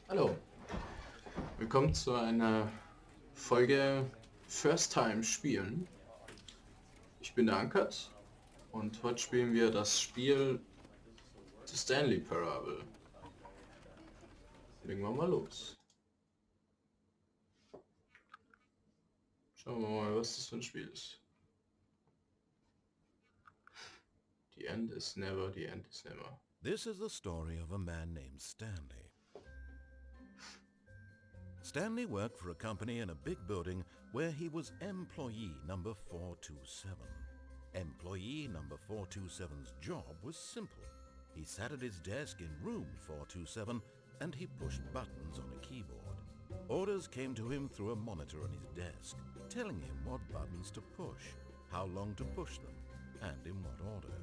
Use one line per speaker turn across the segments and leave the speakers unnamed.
Hallo, willkommen zu einer Folge First Time Spielen. Ich bin der Ankert und heute spielen wir das Spiel The Stanley Parable. Legen wir mal los. Schauen wir mal, was das für ein Spiel ist. The end is never, the end is never.
This is the story of a man named Stanley. Stanley worked for a company in a big building where he was employee number 427. Employee number 427's job was simple. He sat at his desk in room 427 and he pushed buttons on a keyboard. Orders came to him through a monitor on his desk, telling him what buttons to push, how long to push them, and in what order.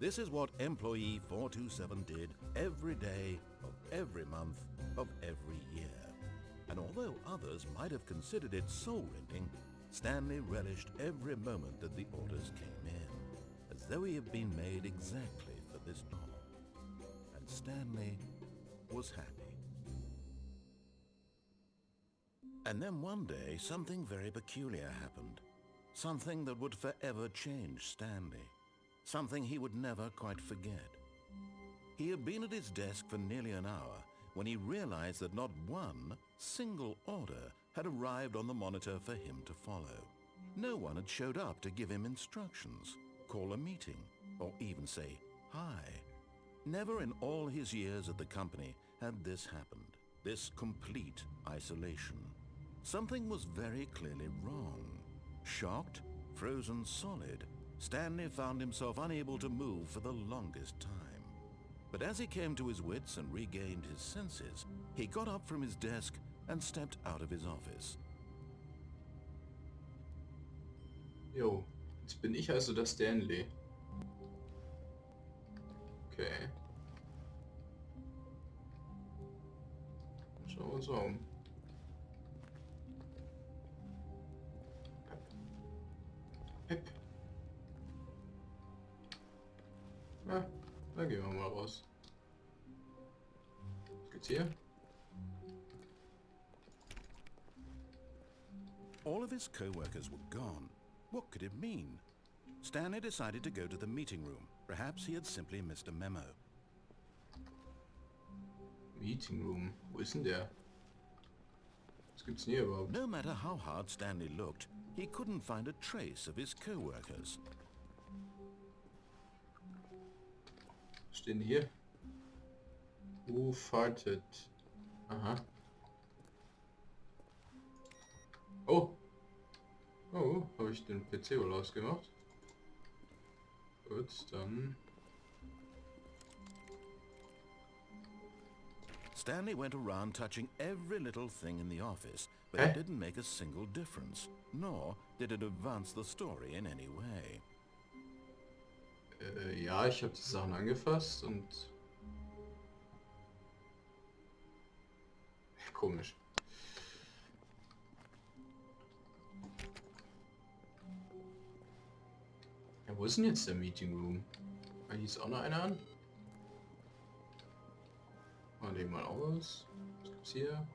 This is what employee 427 did every day of every month of every year. And although others might have considered it soul-rending, Stanley relished every moment that the orders came in, as though he had been made exactly for this job. And Stanley was happy. And then one day, something very peculiar happened. Something that would forever change Stanley. Something he would never quite forget. He had been at his desk for nearly an hour when he realized that not one single order had arrived on the monitor for him to follow. No one had showed up to give him instructions, call a meeting, or even say hi. Never in all his years at the company had this happened, this complete isolation. Something was very clearly wrong. Shocked, frozen solid, Stanley found himself unable to move for the longest time. But as he came to his wits and regained his senses, he got up from his desk and stepped out of his office.
Jo, jetzt bin ich also der Stanley. Okay. Schauen wir uns mal um. Pep. Na, dann gehen wir mal raus. Was gibt's hier?
All of his co-workers were gone. What could it mean? Stanley decided to go to the meeting room. Perhaps he had simply missed a memo.
Meeting Room. Wo ist denn der? Was gibt's denn hier überhaupt?
No matter how hard Stanley looked, he couldn't find a trace of his co-workers.
Was steht denn hier? Who farted? Aha. Oh! Oh, habe ich den PC wohl ausgemacht? Gut, dann...
Stanley went around touching every little thing in the office, but it didn't make a single difference, nor did it advance the story in any way.
Ja, ich habe die Sachen angefasst und... Komisch. Ja, wo ist denn jetzt der Meeting Room? Da hieß auch noch einer an. Machen wir den mal aus. Was gibt's hier?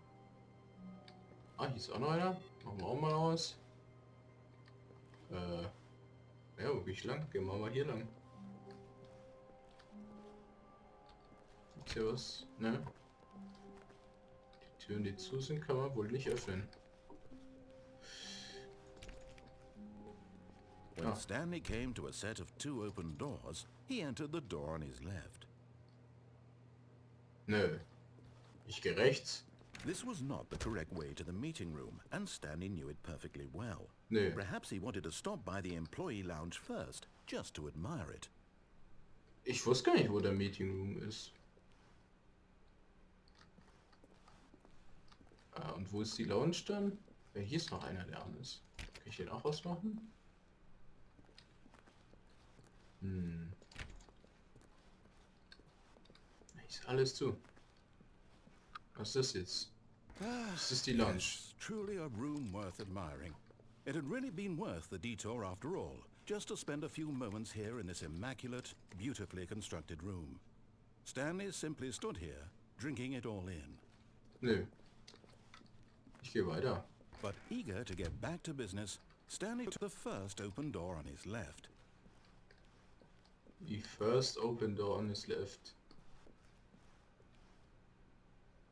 Ah, hier ist auch noch einer. Machen wir auch mal aus. Ja, wo bin ich lang? Gehen wir mal hier lang. Gibt's hier was? Ne? Die Türen, die zu sind, kann man wohl nicht öffnen.
When Stanley came to a set of 2 open doors, he entered the door on his left.
Nö. Ich gehe rechts.
This was not the correct way to the meeting room, and Stanley knew it perfectly well.
Nö.
Perhaps he wanted to stop by the employee lounge first, just to admire it.
Ich wusste gar nicht, wo der Meeting Room ist. Ah, und wo ist die Lounge dann? Ja, hier ist noch einer, der an ist. Kann ich den auch ausmachen? Hm. Hier ist alles zu. Was ist das jetzt? Das ist die Lounge.
Yes, truly a room worth admiring. It had really been worth the detour after all, just to spend a few moments here in this immaculate, beautifully constructed room. Stanley simply stood here, drinking it all in.
Nö. Ich gehe weiter.
But eager to get back to business, Stanley took the first open door on his left.
The first open door on his left.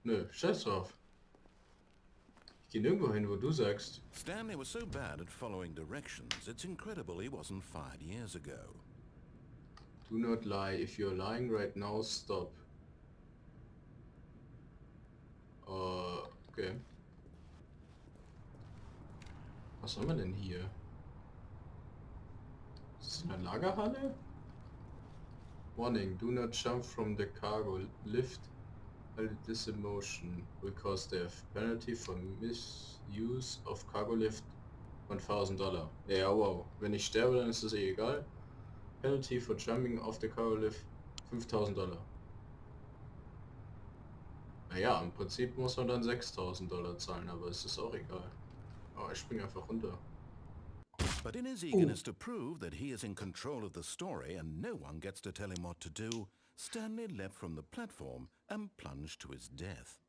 Nö, scheiß drauf. Ich gehe nirgendwo hin, wo du sagst.
Stanley was so bad at following directions, it's incredible he wasn't fired years ago.
Do not lie. If you're lying right now, stop. Okay. Was haben wir denn hier? Ist das eine Lagerhalle? Warning, do not jump from the cargo lift while it is in motion, because the penalty for misuse of cargo lift $1,000. Ja, wow. Wenn ich sterbe, dann ist das eh egal. Penalty for jumping off the cargo lift $5,000. Naja, im Prinzip muss man dann $6.000 zahlen, aber es ist auch egal. Oh, ich springe einfach runter.
But in his eagerness to prove that he is in control of the story and no one gets to tell him what to do, Stanley leapt from the platform and plunged to his death.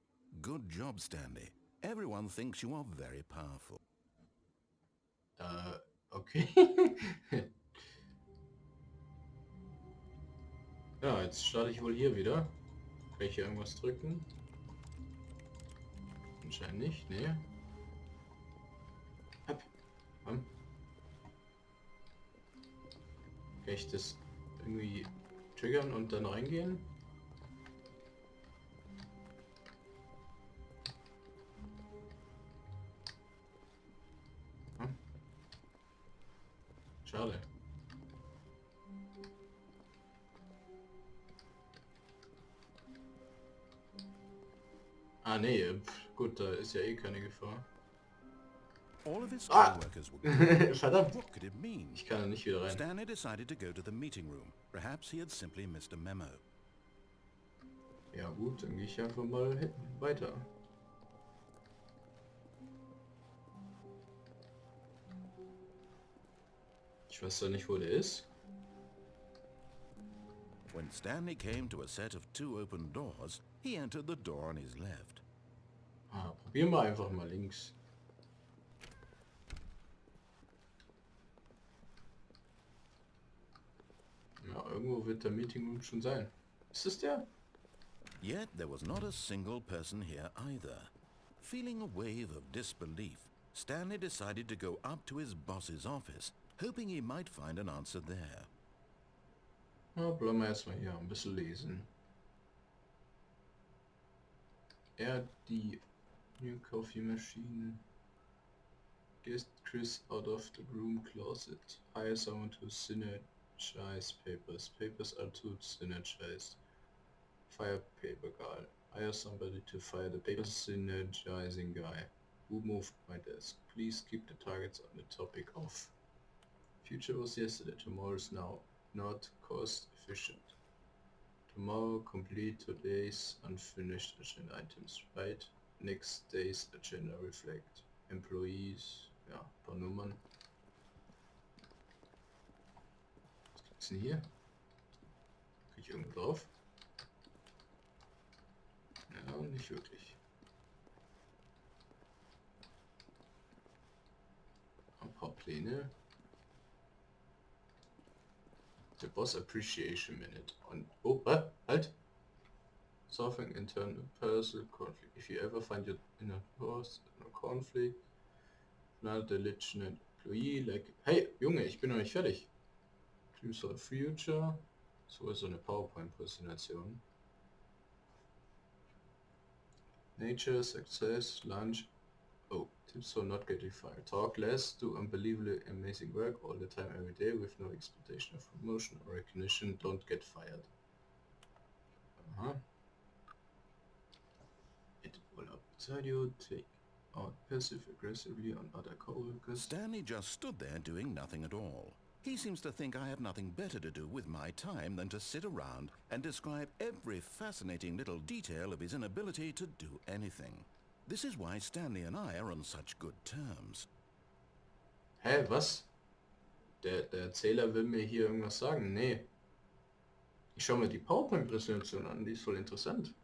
Good job, Stanley. Everyone thinks you are very powerful.
Okay. Ja, jetzt starte ich wohl hier wieder. Kann ich hier irgendwas drücken? Anscheinend nicht, nee. Hopp. Komm. Kann ich das irgendwie triggern und dann reingehen? Hm? Schade. Ah nee, gut, da ist ja eh keine Gefahr.
All of his co-workers were
Verdammt,
What could it mean?
ich kann da nicht wieder rein.
Stanley decided to go to the meeting room. Perhaps he had simply missed a memo.
Ja gut, dann gehe ich einfach mal weiter. Ich weiß doch nicht, wo der ist.
When Stanley came to a set of 2 open doors, he entered the door on his left.
Ah, probieren wir einfach mal links. Ja, irgendwo wird der Meeting Room schon sein. Ist es der?
Yet there was not a single person here either. Feeling a wave of disbelief, Stanley decided to go up to his boss's office, hoping he might find an answer there.
Ja, bleiben wir erstmal hier ein bisschen lesen. Die New Coffee Machine. Get Chris out of the broom closet. Hire someone to synergize papers. Papers are too synergized. Fire paper guy. Hire somebody to fire the paper synergizing guy. Who moved my desk? Please keep the targets on the topic of. Future was yesterday, tomorrow is now. Not cost efficient. Tomorrow complete today's unfinished agenda items. Right? Next day's agenda reflect. Employees. Ja, ein paar Nummern. Was gibt's denn hier? Krieg ich irgendwo drauf? Ja, nicht wirklich. Ein paar Pläne. The Boss Appreciation Minute on... Oh, halt! Solving internal personal conflict. If you ever find your inner boss in a conflict, not the legitimate employee, like... Hey, Junge, ich bin noch nicht fertig. Dreams for the Future. So ist so eine PowerPoint-Präsentation. Nature, Success, Lunch. Oh, tips for not getting fired. Talk less, do unbelievably amazing work all the time, every day, with no expectation of promotion or recognition. Don't get fired. Aha. It will upside you, take out passive aggressively on other coworkers.
Stanley just stood there doing nothing at all. He seems to think I have nothing better to do with my time than to sit around and describe every fascinating little detail of his inability to do anything. This is why Stanley and I are on such good terms.
Hä, was? Der Erzähler will mir hier irgendwas sagen? Nee. Ich schaue mir die PowerPoint-Präsentation an, die ist voll interessant.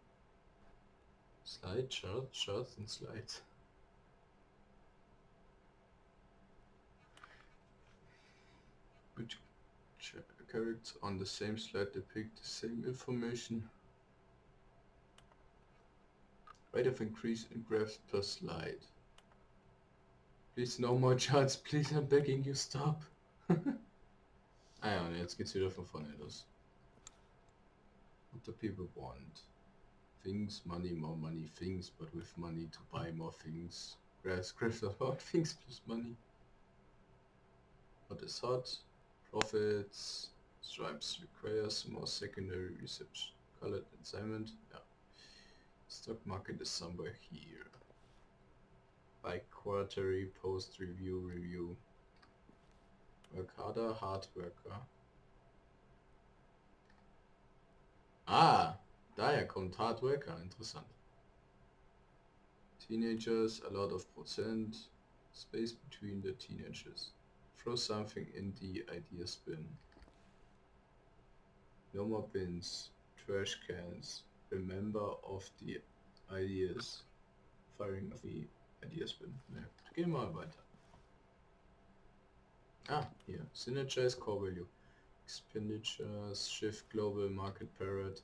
Slide, Shirts und Slide. Which characters on the same slide depict the same information? Rate of increase in graphs per slide. Please no more charts, please I'm begging you, stop. Ah ja, und jetzt geht's wieder von vorne los. What do people want? Things, money, more money, things, but with money to buy more things. Graphs about things plus money. What is hot? Profits. Stripes requires more secondary research. Colored assignment. Yeah. Stock market is somewhere here. By quarterly post review. Work harder, hard worker. Ah, daher kommt Hard Worker, interessant. Teenagers, a lot of percent. Space between the teenagers. Throw something in the idea bin. No more bins. Trash cans. Remember of the ideas. Firing of the ideas bin. Ne, gehen wir mal weiter. Ah, hier. Synergize Core Value. Expenditures, Shift Global Market Parrot.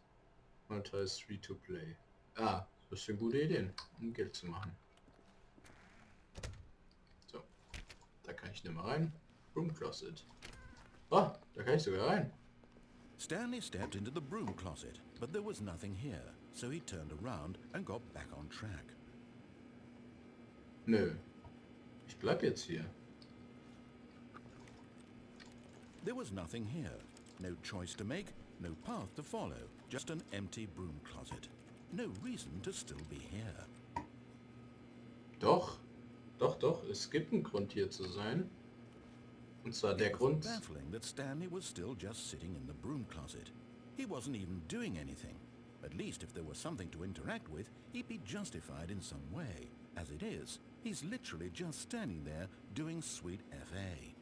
Monetize Free to Play. Ah, das sind gute Ideen, um Geld zu machen. So, da kann ich nicht mehr rein. Broom Closet. Oh, da kann ich sogar rein.
Stanley stepped into the broom closet, but there was nothing here, so he turned around and got back on track.
Nö, ich bleib jetzt hier.
There was nothing here. No choice to make, no path to follow, just an empty broom closet. No reason to still be here.
Doch, es gibt einen Grund hier zu sein. Und zwar der Grund...
Baffling that Stanley was still just sitting in the broom closet. He wasn't even doing anything. At least if there was something to interact with, he'd be justified in some way. As it is, he's literally just standing there doing sweet FA.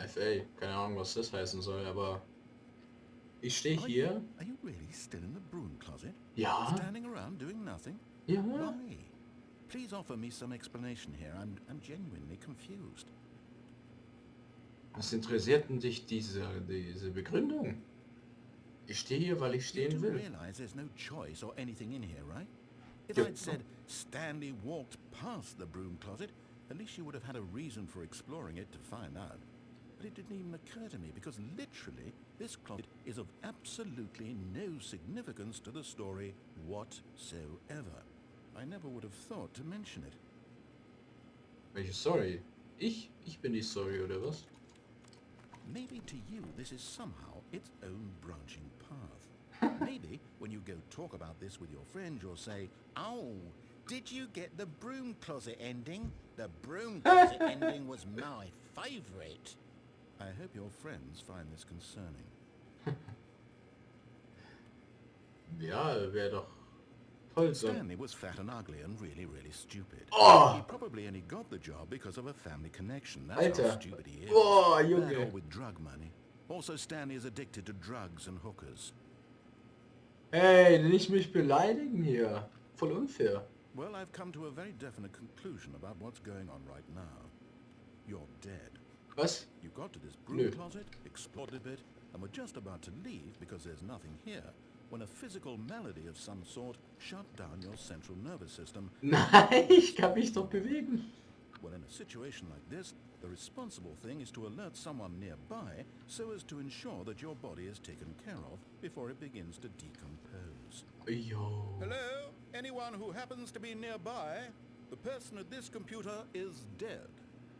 FA, keine Ahnung, was das heißen soll, aber ich stehe hier.
Are you really still in the broom closet?
Ja.
Standing around doing nothing?
Ja.
Why? Please offer me some explanation here. I'm genuinely confused.
Was interessiert denn dich diese Begründung? Ich stehe hier, weil ich stehen will.
You do realize there's no choice or anything in here, right? If
Ja.
I'd said Stanley walked past the broom closet, at least you would have had a reason for exploring it to find out. But it didn't even occur to me because literally this closet is of absolutely no significance to the story whatsoever. I never would have thought to mention it.
Welche Story? Ich bin die Story, oder was?
Maybe to you this is somehow its own branching path. Maybe when you go talk about this with your friends you'll say, "Oh, did you get the broom closet ending? The broom closet ending was my favorite." I hope your friends find this concerning.
Ja, wäre doch toll so.
Stanley was fat and ugly and really, really stupid.
Oh!
He probably only got the job because of a family connection. That's
Alter.
how stupid he is.
Oh,
Bad
Junge.
or with drug money. Also, Stanley is addicted to drugs and hookers.
Hey, nicht mich beleidigen hier. Voll unfair.
Well, I've come to a very definite conclusion about what's going on right now. You're dead.
Was?
You got to this broom
Nö.
closet, explored a bit, and were just about to leave because there's nothing here, when a physical malady of some sort shut down your central nervous system.
Nein, ich kann mich doch bewegen.
Well, in a situation like this, the responsible thing is to alert someone nearby so as to ensure that your body is taken care of before it begins to decompose.
Yo.
Hello? Anyone who happens to be nearby? The person at this computer is dead.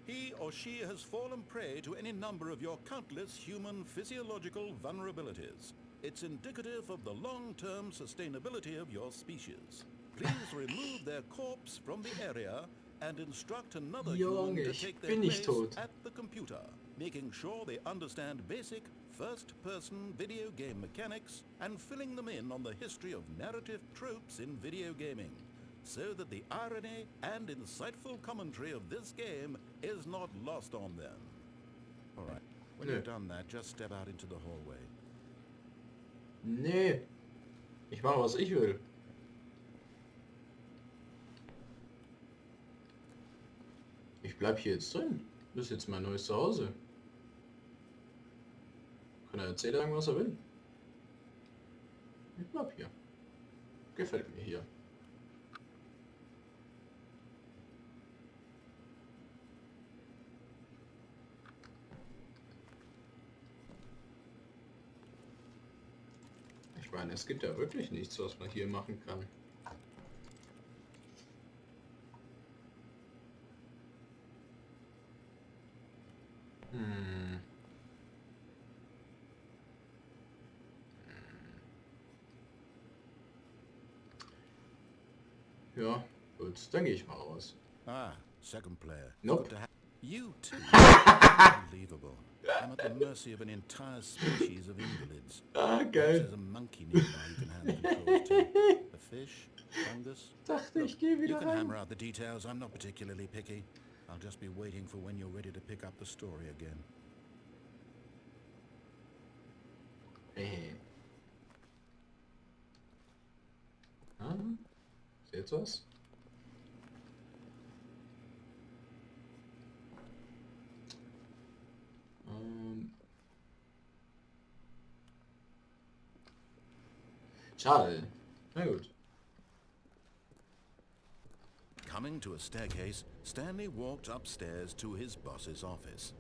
He or she has fallen prey to any number of your countless human physiological vulnerabilities. It's indicative of the long-term sustainability of your species. Please remove their corpse from the area and instruct another human
Junge,
to
ich
take their
bin nicht
place
tot.
at the computer, making sure they understand basic first-person video game mechanics and filling them in on the history of narrative tropes in video gaming, so that the irony and insightful commentary of this game is not lost on them. All right, when
Nö.
you've done that, just step out into the hallway.
Nee. Ich mache, was ich will. bleib hier jetzt drin. Das ist jetzt mein neues Zuhause. Kann er erzählen, was er will. Ich bleib hier. Gefällt mir hier. Ich meine, es gibt ja wirklich nichts, was man hier machen kann. Ja, gut, dann gehe ich mal raus.
Ah, second player.
Nope.
You too. Unbelievable. I'm at the mercy of an entire species of invalids.
Ah, geil.
There's a monkey nearby you can hand the controls to. A fish? Fungus?
Dachte, ich gehe
You
wieder
can
rein.
hammer out the details. I'm not particularly picky. I'll just be waiting for when you're ready to pick up the story again.
Hey. Ah, seht was? Schade. Na gut.
Coming to a staircase, Stanley walked upstairs to his boss's office.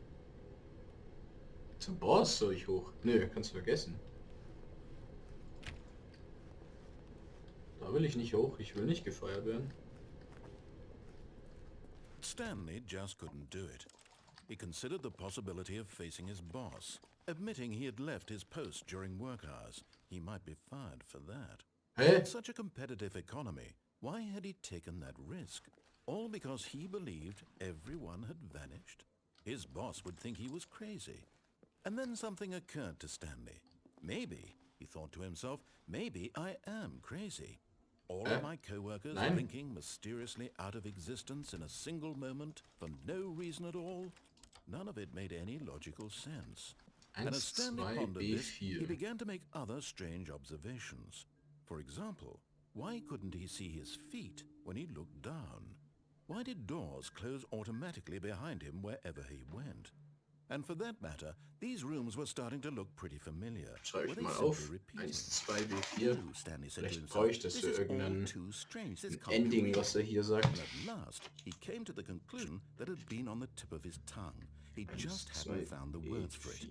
Zum Boss soll ich hoch? Nö, kannst du vergessen. Da will ich nicht hoch, ich will nicht gefeuert werden.
Stanley just couldn't do it. He considered the possibility of facing his boss, admitting he had left his post during work hours. He might be fired for that.
Hä?
In such a competitive economy, why had he taken that risk? All because he believed everyone had vanished? His boss would think he was crazy. And then something occurred to Stanley. Maybe, he thought to himself, maybe I am crazy. All of my co-workers blinking mysteriously out of existence in a single moment for no reason at all. None of it made any logical sense. And as Stanley pondered this, he began to make other strange observations. For example, why couldn't he see his feet when he looked down? Why did doors close automatically behind him wherever he went? And for that matter, these rooms were starting to look pretty familiar.
Schreibe ich mal auf. 1, 2, B4. Vielleicht bräuchte es für irgendein Ending, was er hier sagt.
And at last, he came to the conclusion that had been on the tip of his tongue. He just hadn't found the words for it.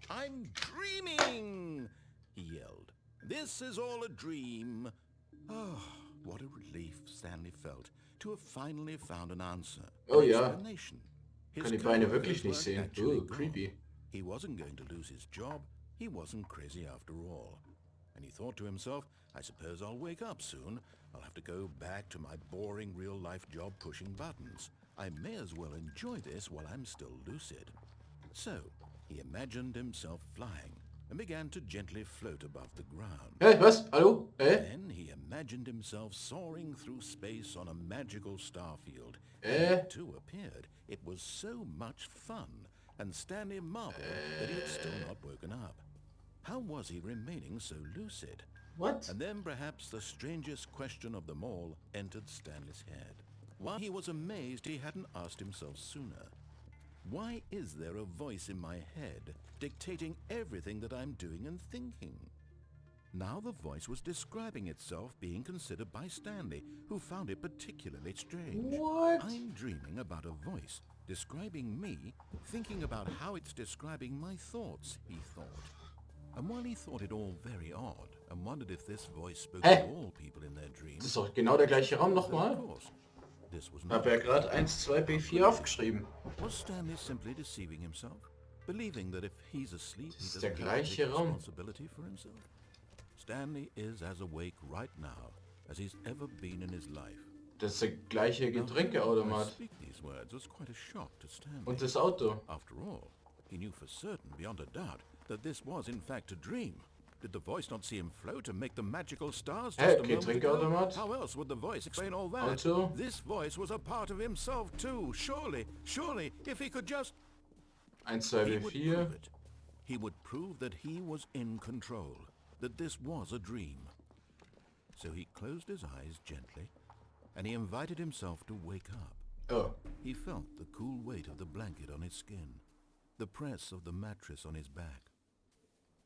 I'm dreaming! He yelled. This is all a dream. Oh, what a relief Stanley felt to have finally found an answer.
Oh ja. Kann die Beine wirklich nicht sehen. Creepy.
He wasn't going to lose his job. He wasn't crazy after all. And he thought to himself, I suppose I'll wake up soon. I'll have to go back to my boring real-life job pushing buttons. I may as well enjoy this while I'm still lucid. So, he imagined himself flying and began to gently float above the ground.
Hey, was? Hallo?
Then he imagined himself soaring through space on a magical starfield. It too appeared. It was so much fun, and Stanley marveled that he had still not woken up. How was he remaining so lucid?
What?
And then perhaps the strangest question of them all entered Stanley's head. Why he was amazed he hadn't asked himself sooner. Why is there a voice in my head dictating everything that I'm doing and thinking? Now the voice was describing itself being considered by Stanley, who found it particularly strange.
What?
I'm dreaming about a voice describing me, thinking about how it's describing my thoughts, he thought. And while he thought it all very odd, and wondered if this voice spoke to all people in their dreams...
Das ist doch genau der gleiche Raum nochmal. Hab ja gerade 1, 2, B4 aufgeschrieben.
Was Stanley simply deceiving himself? Believing that if he's asleep, he doesn't
der
have to
gleiche
take
Raum.
responsibility for himself? Stanley is as awake right now as he's ever been in his life.
Das ist der gleiche Getränkeautomat.
Speak these words was quite a shock to Stanley.
Und das Auto.
After all, he knew for certain, beyond a doubt, that this was in fact a dream. Did the voice not see him float and make the magical stars just a moment ago?
Getränkeautomat.
How else would the voice explain all that?
Auto.
This voice was a part of himself too. Surely, if he could just...
1, 2,
He would
B4.
prove it. He would prove that he was in control, that this was a dream. So he closed his eyes gently, and he invited himself to wake up.
Oh.
He felt the cool weight of the blanket on his skin, the press of the mattress on his back,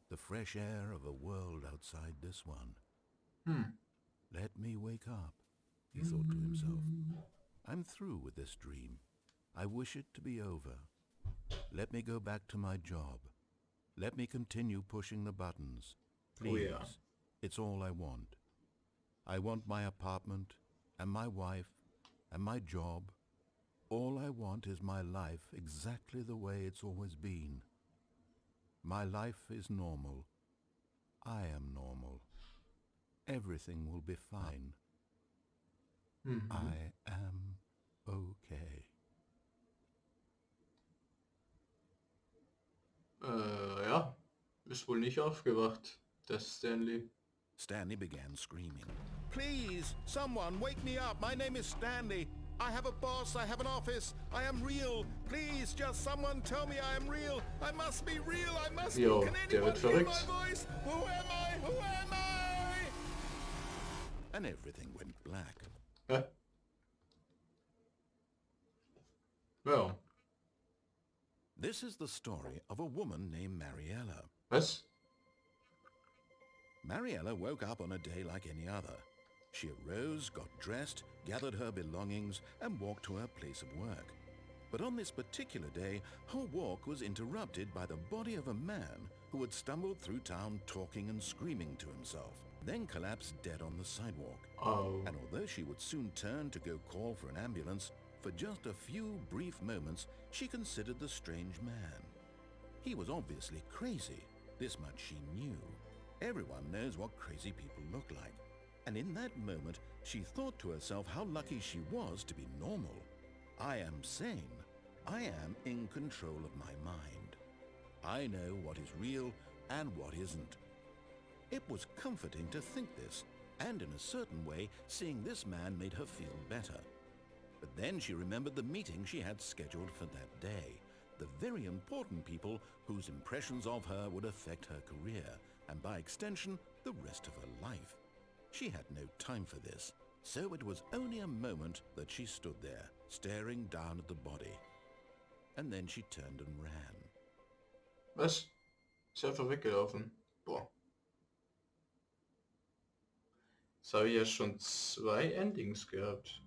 the fresh air of a world outside this one. Let me wake up, he thought to himself. I'm through with this dream. I wish it to be over. Let me go back to my job. Let me continue pushing the buttons. Please.
Oh yeah.
It's all I want. I want my apartment, and my wife, and my job. All I want is my life exactly the way it's always been. My life is normal. I am normal. Everything will be fine. I am okay.
Ja. Ist wohl nicht aufgewacht, der Stanley.
Stanley began screaming. Please, someone, wake me up. My name is Stanley. I have a boss. I have an office. I am real. Please, just someone tell me I am real. I must be real. I must be. Can anyone hear my voice? Who am I? Who am I? And everything went black.
Hä? Ja.
This is the story of a woman named Mariella.
Was?
Mariella woke up on a day like any other. She arose, got dressed, gathered her belongings, and walked to her place of work. But on this particular day, her walk was interrupted by the body of a man who had stumbled through town talking and screaming to himself, then collapsed dead on the sidewalk.
Oh.
And although she would soon turn to go call for an ambulance, for just a few brief moments, she considered the strange man. He was obviously crazy. This much she knew. Everyone knows what crazy people look like. And in that moment, she thought to herself how lucky she was to be normal. I am sane. I am in control of my mind. I know what is real and what isn't. It was comforting to think this, and in a certain way, seeing this man made her feel better. But then she remembered the meeting she had scheduled for that day, the very important people whose impressions of her would affect her career, and by extension, the rest of her life. She had no time for this, so it was only a moment that she stood there, staring down at the body. And then she turned and ran.
Was? Ist einfach weggelaufen. Boah. Jetzt habe ich ja schon 2 Endings gehabt.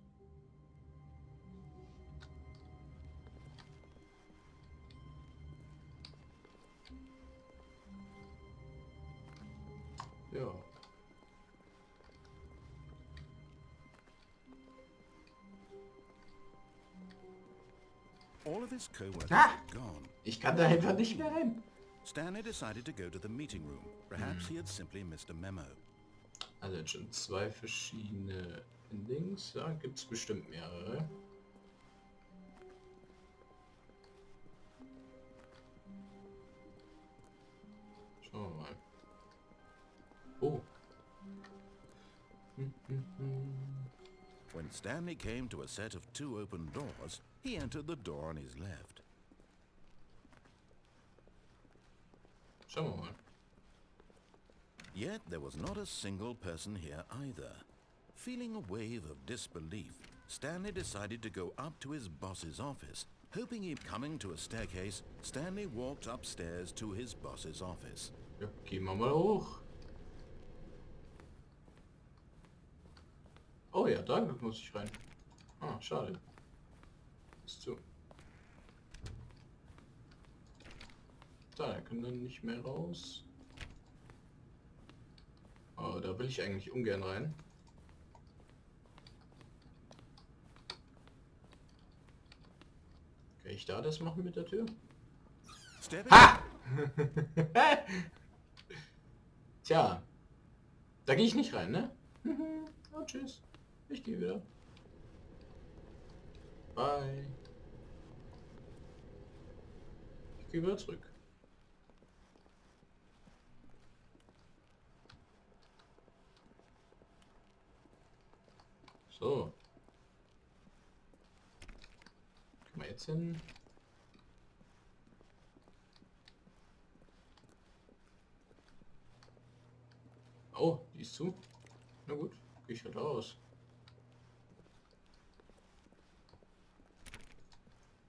Ja.
All of his co-workers had gone.
Ich kann da einfach nicht mehr rein.
Stanley decided to go to the meeting room. Perhaps he had simply missed a memo.
Also jetzt schon 2 verschiedene Endings. Ja, gibt's bestimmt mehrere. Schauen wir mal. Oh.
When Stanley came to a set of 2 open doors, he entered the door on his left.
Schauen wir mal.
Yet there was not a single person here either. Feeling a wave of disbelief, Stanley decided to go up to his boss's office. Hoping he'd coming to a staircase, Stanley walked upstairs to his boss's office.
Ja, gehen wir mal hoch. Oh ja, da muss ich rein. Ah, schade. Ist zu. Da können wir nicht mehr raus. Oh, da will ich eigentlich ungern rein. Kann ich da das machen mit der Tür? Ha! Tja, da gehe ich nicht rein, ne? Oh, tschüss. Ich gehe wieder. Bye. Ich gehe wieder zurück. So. Können wir jetzt hin? Oh, die ist zu. Na gut, gehe ich halt raus.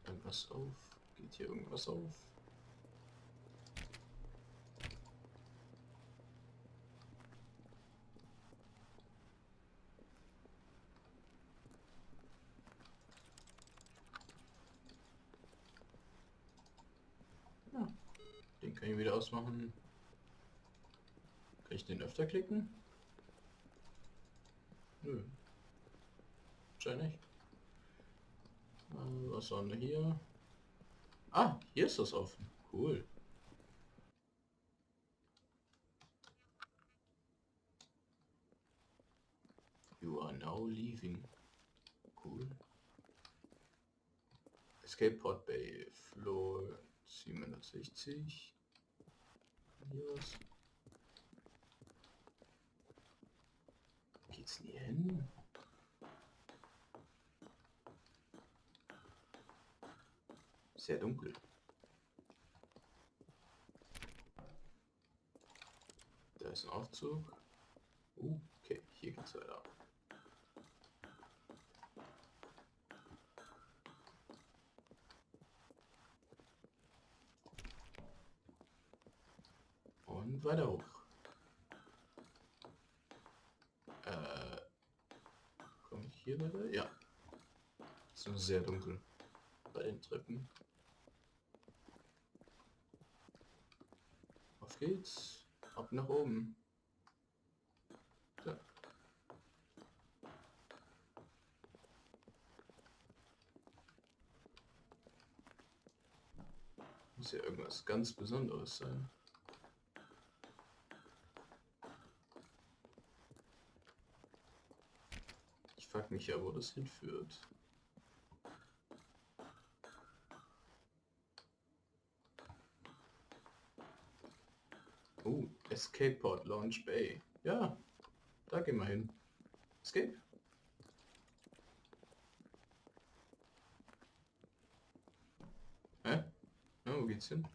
irgendwas auf? Geht hier irgendwas auf? Ja, den kann ich wieder ausmachen. Kann ich den öfter klicken? Nö. Wahrscheinlich nicht. Was haben wir hier? Ah, hier ist das offen. Cool. You are now leaving. Cool. Escape Pod Bay. Floor 760. Hier was? Geht's nie hin? Sehr dunkel. Da ist ein Aufzug. Okay, hier geht's weiter. Und weiter hoch. Komme ich hier weiter? Ja. Ist nur sehr dunkel bei den Treppen. Auf geht's. Ab nach oben. So. Muss ja irgendwas ganz Besonderes sein. Ich frag mich ja, wo das hinführt. Escape Pod Launch Bay. Ja, da gehen wir hin. Escape. Hä? Ja, wo geht's hin?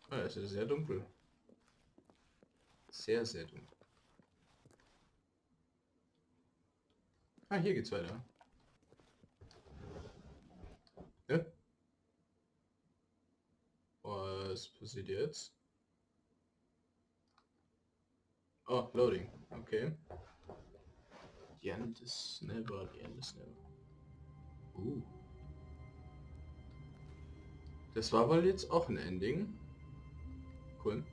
Ah, es ist sehr dunkel. Sehr, sehr dunkel. Ah, hier geht's weiter. Ja. Was passiert jetzt? Oh, loading. Okay. The end is never, the end is never. Das war wohl jetzt auch ein Ending. Cool.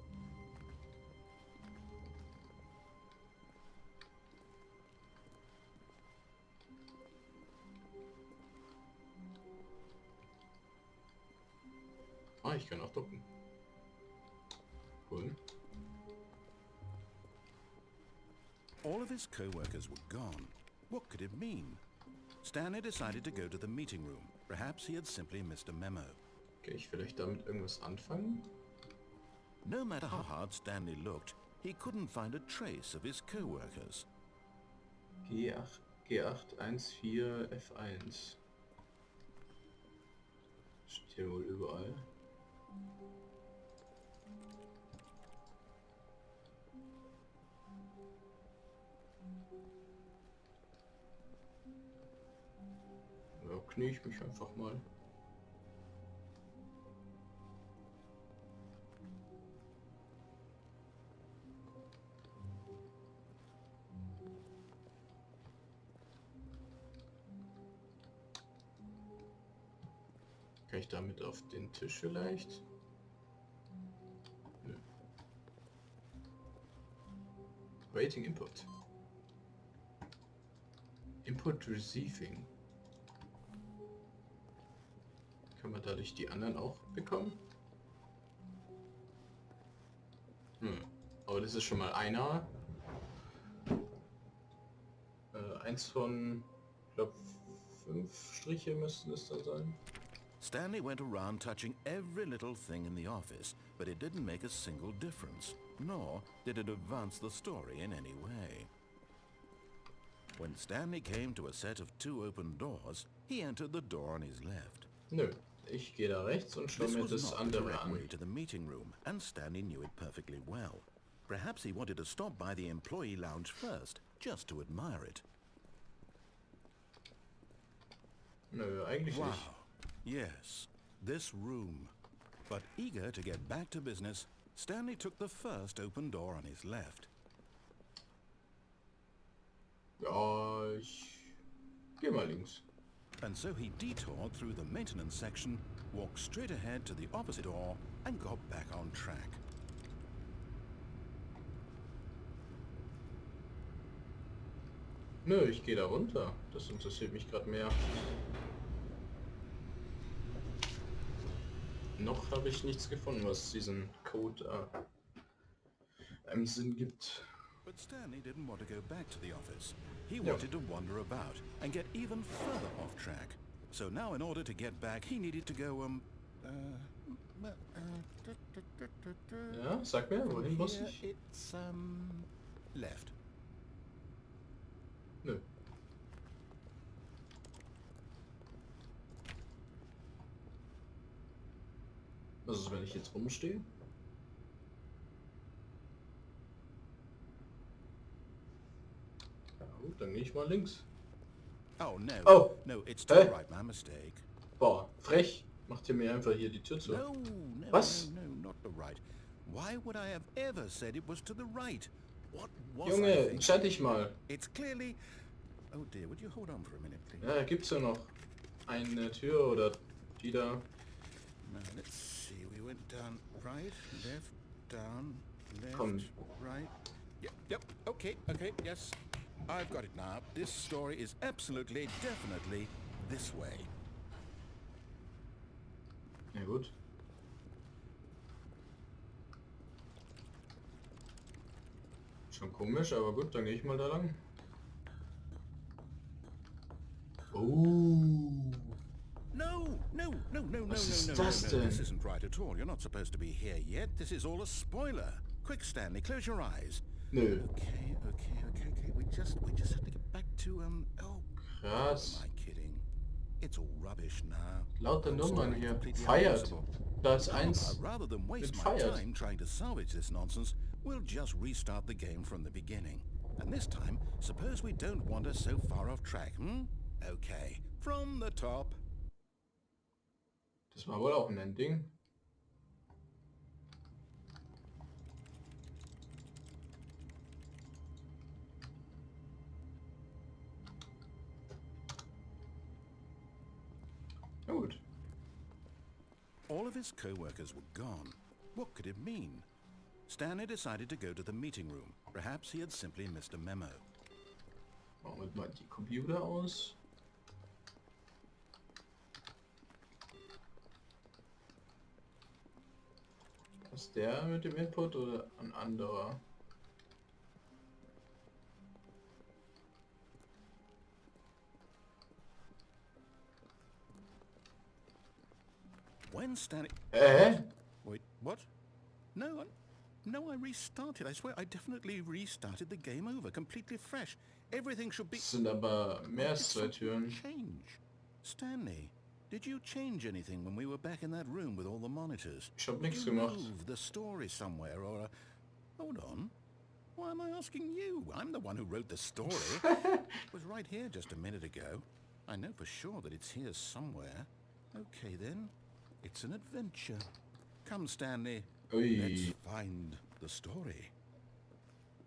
Ah, ich kann auch docken. Cool.
All of his co-workers were gone. What could it mean? Stanley decided to go to the meeting room. Perhaps he had simply missed a memo.
Kann ich vielleicht damit irgendwas anfangen?
No matter how hard Stanley looked, he couldn't find a trace of his co-workers.
G8, G814 F1. Steht hier wohl überall. Ja, knie ich mich einfach mal. Kann ich damit auf den Tisch vielleicht? Nö. Waiting Input. Input Receiving. Kann man dadurch die anderen auch bekommen? Aber das ist schon mal einer. Eins von, ich glaube, 5 Striche müssten es da sein.
Stanley went around touching every little thing in the office, but it didn't make a single difference, nor did it advance the story in any way. When Stanley came to a set of 2 open doors, he entered the door on his left.
Nö, ich gehe da rechts und schaue
This
mir
was
das
not the
andere
direct
an.
way to the meeting room, and Stanley knew it perfectly well. Perhaps he wanted to stop by the employee lounge first, just to admire it.
Nö, eigentlich
Wow.
nicht.
Yes, this room. But eager to get back to business, Stanley took the first open door on his left.
Ja, ich geh mal links.
And so he detoured through the maintenance section, walked straight ahead to the opposite door, and got back on track.
Nö, ich gehe da runter. Das interessiert mich gerade mehr. Noch habe ich nichts gefunden, was diesen Code einem Sinn gibt.
But Stanley didn't want to go back to the office. He wanted to wander about and get even further off track. So now in order to get back, he needed to go,
Ja, sag mir, wohin muss
here
ich?
it's, left.
Nö. Was ist, wenn ich jetzt rumstehe? Ja gut, dann gehe ich mal links.
Oh, no.
Oh.
No, it's to the
Hä?
right, my mistake.
Boah, frech. Macht ihr mir einfach hier die Tür zu.
No,
Was?
no, not the right. Why would I have ever said it was to the right? What was I
Junge,
thinking?
entscheid dich mal.
It's clearly... Oh dear, would you hold on for a minute, please?
Ja, gibt's ja noch eine Tür oder die da.
Now, let's see. We went down right, left, down, left,
Komm.
right. Yep, okay, yes. I've got it now. This story is absolutely, definitely this way.
Ja gut. Schon komisch, aber gut, dann gehe ich mal da lang. Oh.
No,
Was ist
no.
das denn?
This isn't right at all. You're not supposed to be here yet. This is all a spoiler. Quick, Stanley, close your eyes.
Nö.
Okay. We just have to get back to, oh,
Krass.
am I kidding? It's all rubbish now.
Lauter
Whole
Nummern
story
hier.
completely
Feiert.
unusable.
Da ist eins
Rather than waste
mit
my
feiert.
time trying to salvage this nonsense, we'll just restart the game from the beginning. And this time, suppose we don't wander so far off track, Okay, from the top.
Das war wohl auch ein Ending. Na gut.
All of his co-workers were gone. What could it mean? Stanley decided to go to the meeting room. Perhaps he had simply missed a memo.
Machen wir mal die Computer aus. Ist der mit dem Input oder ein anderer?
When Stanley... Wait, what? No, I restarted. I swear, I definitely restarted the game over, completely fresh. Everything should be...
Es sind aber mehr als zwei Türen.
Change. Stanley, did you change anything when we were back in that room with all the monitors?
Ich hab
Did
nichts
you
gemacht.
move the story somewhere or... Hold on. Why am I asking you? I'm the one who wrote the story. It was right here just a minute ago. I know for sure that it's here somewhere. Okay then. It's an adventure. Come, Stanley.
Ui.
Let's find the story.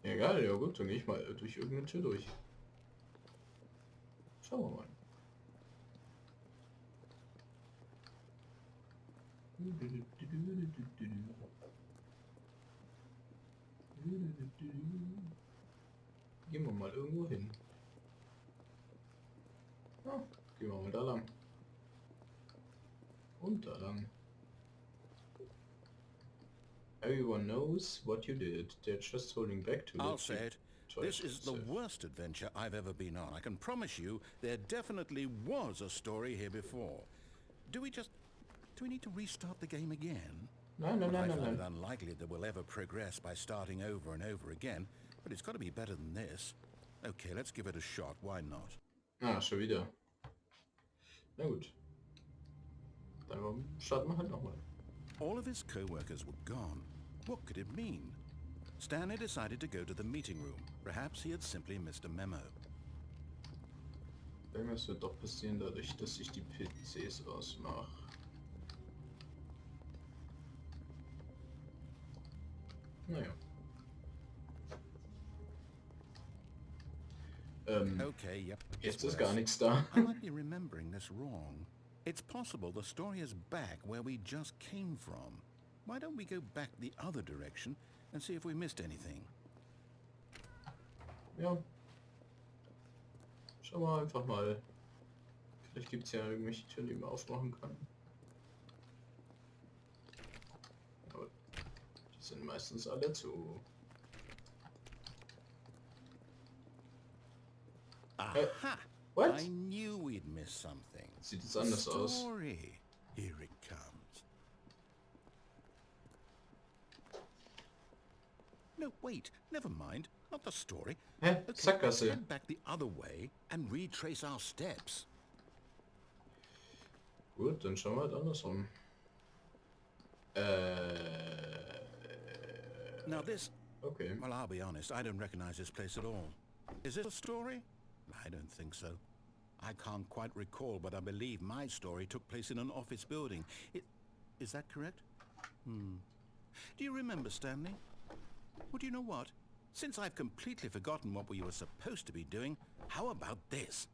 Egal, ja gut, dann gehe ich mal durch irgendeine Tür durch. Schauen wir mal. Gehen wir mal irgendwo hin. Ja, gehen wir mal da lang. Und da lang. Everyone knows what you did. They're just holding back to
I'll
let
say
you
it.
try
This
to
is the
save.
worst adventure I've ever been on. I can promise you there definitely was a story here before. Do we need to restart the game again?
Nein,
I find
nein.
it unlikely that we'll ever progress by starting over and over again, but it's got to be better than this. Okay, let's give it a shot. Why not?
Ah, schon wieder. Na gut. Dann starten wir halt nochmal.
All of his co-workers were gone. What could it mean? Stanley decided to go to the meeting room. Perhaps he had simply missed a memo.
Irgendwas wird doch passieren dadurch, dass ich die PCs ausmache. Naja.
Okay, yep.
Jetzt ist gar nichts da.
I might be remembering this wrong. It's possible the story is back where we just came from. Why don't we go back the other direction and see if we missed anything?
Ja. Schauen wir einfach mal. Vielleicht gibt es ja irgendwelche Türen, die man aufmachen kann. Aber die sind meistens alle zu.
Aha!
What?
I knew we'd miss something.
Sieht es anders aus.
Story. Here it comes. No, wait. Never mind. Not the story.
Hä?
Okay, let's
Sackgasse.
head back the other way and retrace our steps.
Gut, dann schauen wir halt andersrum.
Now this...
Okay.
Well, I'll be honest. I don't recognize this place at all. Is it a story? I don't think so. I can't quite recall, but I believe my story took place in an office building. Is that correct? Do you remember, Stanley? Well, do you know what? Since I've completely forgotten what we were supposed to be doing, how about this?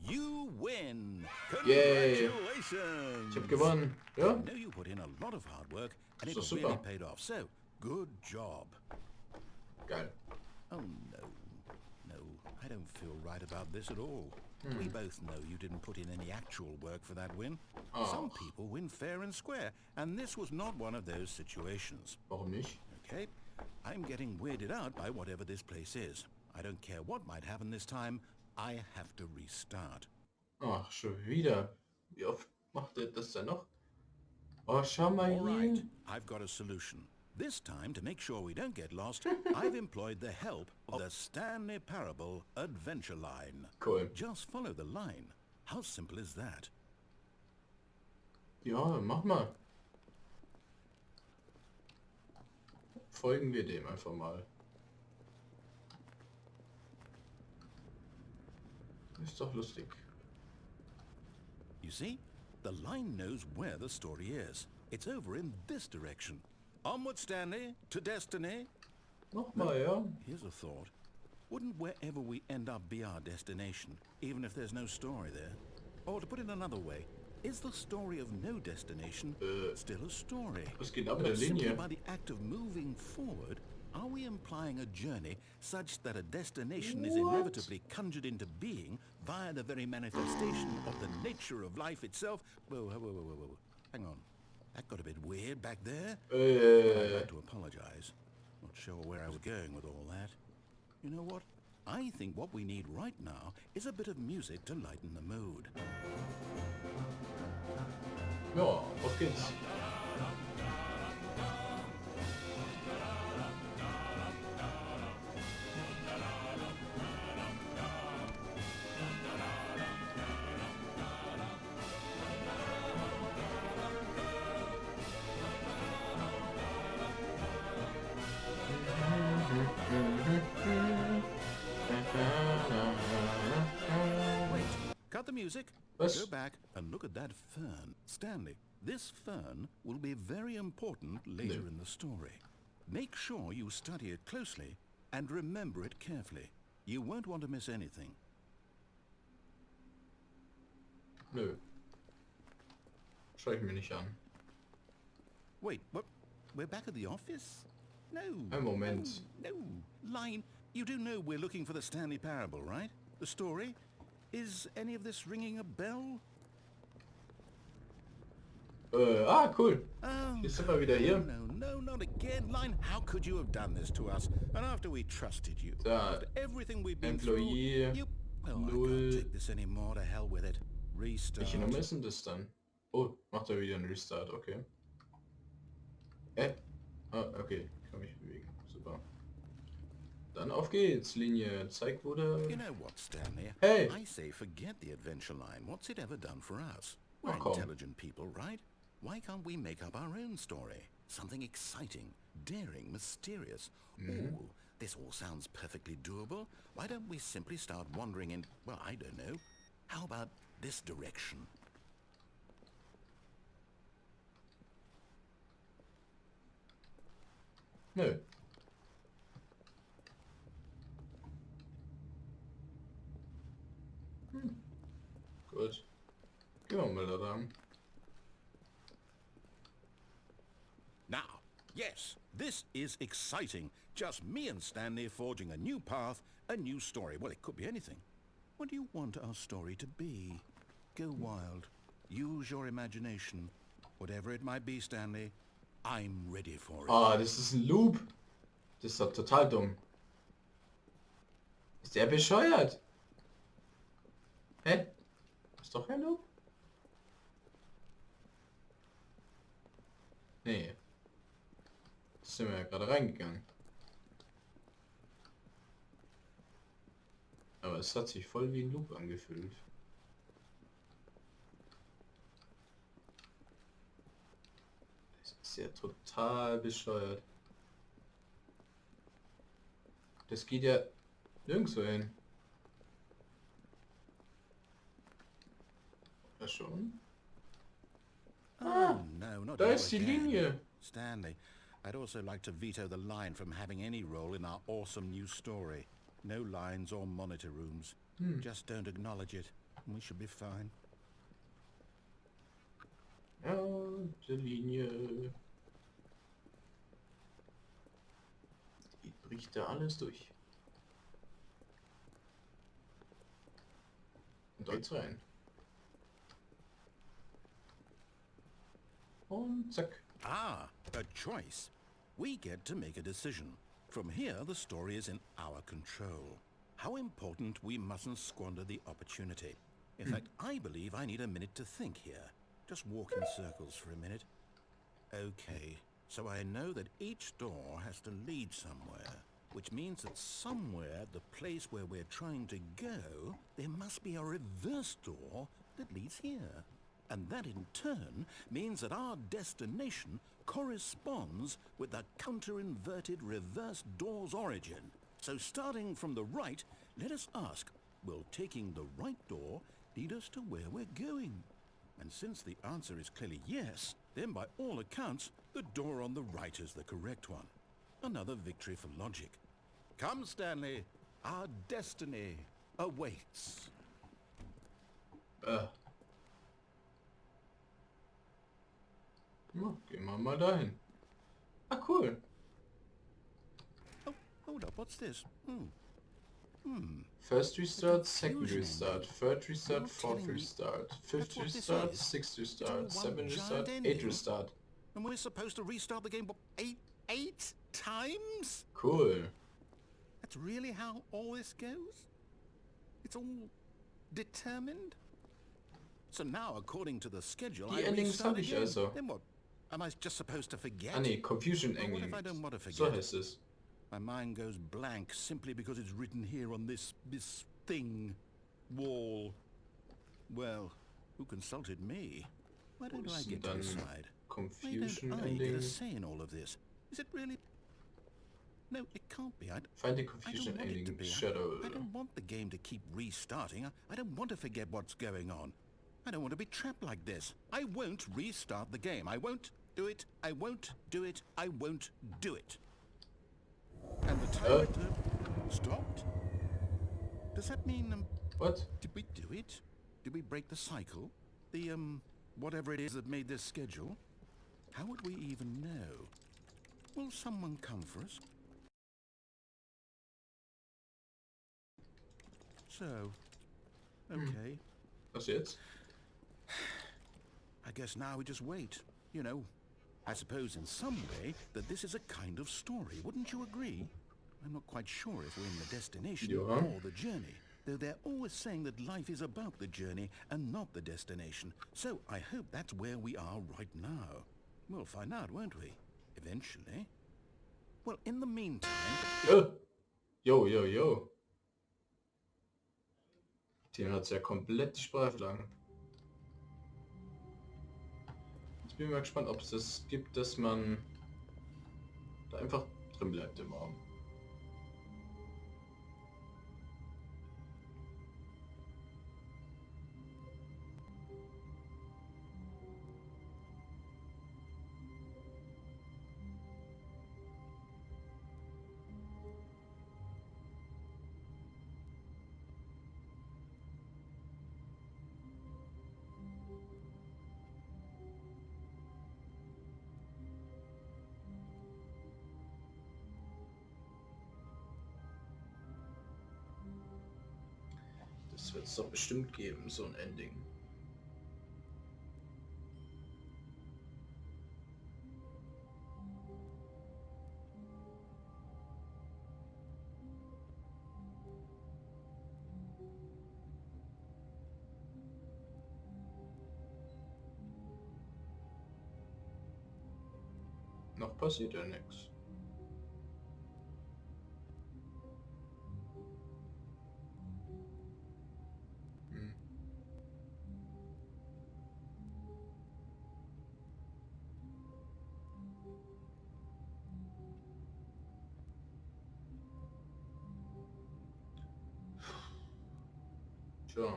You win!
Yay!
Congratulations!
Ich hab gewonnen. Ja?
I know you put in a lot of hard work, and it
So
really
super.
paid off. So, good job.
Geil.
Oh no. No, I don't feel right about this at all. We both know you didn't put in any actual work for that win. Some people win fair and square, and this was not one of those situations.
Warum nicht?
Okay? I'm getting weirded out by whatever this place is. I don't care what might happen this time. I have to restart.
Ach, schon wieder. Wie oft macht er das denn noch? Oh, schau mal
All
hier.
right, I've got a solution. This time, to make sure we don't get lost, I've employed the help of the Stanley Parable Adventure Line.
Cool.
Just follow the line. How simple is that?
Ja, mach mal. Folgen wir dem einfach mal. Ist doch lustig.
You see? The line knows where the story is. It's over in this direction. Onward, Stanley, to destiny.
Nochmal, ja.
Here's a thought. Wouldn't wherever we end up be our destination, even if there's no story there? Or to put it another way, is the story of no destination still a story?
Was geht ab mit der
But simply
Linie?
by the act of moving forward, are we implying a journey such that a destination is
What?
inevitably conjured into being via the very manifestation of the nature of life itself? Whoa, whoa, whoa, whoa, whoa. Hang on. That got a bit weird back there. I'd like to apologize. Not sure where I was going with all that. You know what? I think what we need right now is a bit of music to lighten the mood.
Ja, auf geht's.
Wait, cut the music.
Was?
Go back and look at that fern. Stanley, this fern will be very important later in the story. Make sure you study it closely and remember it carefully. You won't want to miss anything.
Nö. Schau ich mir nicht an.
Wait, what? We're back at the office? No.
Ein Moment.
No. Line, you do know we're looking for the Stanley Parable, right? The story? Is any of this ringing a bell?
Cool.
Oh,
Jetzt sind wir wieder hier.
no, not again. Line, how could you have done this to us? And after we trusted you,
Da,
after everything we've been
Employee
through, you... Oh, I
null.
can't take this anymore. To hell with it. Restart.
Welche Nummer ist denn das dann? Oh, macht er wieder einen Restart, okay. Okay, kann mich bewegen. Super. Dann auf geht's, Linie. Zeigt, wo der...
You know what, Stanley?
Hey!
I say forget the adventure line. What's it ever done for us? We're
Oh, komm.
intelligent people, right? why can't we make up our own story? Something exciting, daring, mysterious. Ooh, this all sounds perfectly doable. Why don't we simply start wandering in, well, I don't know. How about this direction?
Nö. Gut. Gehen wir mal da lang.
Now, yes, this is exciting. Just me and Stanley forging a new path, a new story. Well, it could be anything. What do you want our story to be? Go wild. Use your imagination. Whatever it might be, Stanley, I'm ready for it.
Ah, das ist ein Loop. Das ist doch total dumm. Ist der bescheuert? Hä? Ist doch kein Loop? Nee. Das sind wir ja gerade reingegangen. Aber es hat sich voll wie ein Loop angefühlt. Das ist ja total bescheuert. Das geht ja nirgendwo hin. Ja schon.
Oh, no, not
Da
you
ist die
again.
Linie.
Stanley, I'd also like to veto the line from having any role in our awesome new story. No lines or monitor rooms. Just don't acknowledge it, and we should be fine.
Ja, die Linie. Die bricht da alles durch. Und da jetzt rein. Und zack.
Ah, a choice. We get to make a decision. From here, the story is in our control. How important we mustn't squander the opportunity. In fact, I believe I need a minute to think here. Just walk in circles for a minute. Okay, so I know that each door has to lead somewhere, which means that somewhere, the place where we're trying to go, there must be a reverse door that leads here. And that in turn means that our destination corresponds with the counter-inverted reverse door's origin. So starting from the right, let us ask, will taking the right door lead us to where we're going? And since the answer is clearly yes, then by all accounts, the door on the right is the correct one. Another victory for logic. Come, Stanley, our destiny awaits.
Ja, gehen wir mal dahin. Ah, cool.
Oh, hold up, what's this?
First restart, second
confusion
restart,
ending.
third restart,
You're
fourth
telling me
restart,
that's
fifth
what this
restart,
is?
sixth
All
restart,
one
seventh restart,
giant
eighth
ending?
restart.
And we're supposed to restart the game, what, eight times?
Cool.
That's really how all this goes? It's all determined? So now, according to the schedule,
Die
I
Endings
restart
habe ich
again.
also.
Then what? Am I just supposed to forget?
Ah nee, Confusion
Well, what if I
Endings.
don't want to
So
forget?
heißt es.
My mind goes blank simply because it's written here on this thing, wall. Well, who consulted me? Why don't
Wo
I
ist
get
denn
to
dann
decide? Why
Confusion
don't I get a
Ending?
say in all of this? Is it really? No, it can't be.
Find the
I
Confusion
don't want it to
Ending
be.
Shadow.
I don't want the game to keep restarting. I don't want to forget what's going on. I don't want to be trapped like this. I won't restart the game. I won't do it. I won't do it. I won't do it. And the timer stopped? Does that mean,
What?
did we do it? Did we break the cycle? The, whatever it is that made this schedule? How would we even know? Will someone come for us? So, okay.
Was jetzt?
I guess now we just wait. You know, I suppose in some way that this is a kind of story. Wouldn't you agree? I'm not quite sure if we're in the destination
Ja.
or the journey. Though they're always saying that life is about the journey and not the destination. So I hope that's where we are right now. We'll find out, won't we? Eventually. Well, in the meantime...
Jo. Jo. Den hat's ja komplett die Sprache lang. Jetzt bin mal gespannt, ob es das gibt, dass man da einfach drin bleibt im Raum. Das wird es doch bestimmt geben, so ein Ending. Noch passiert ja nichts. Hm. Tja.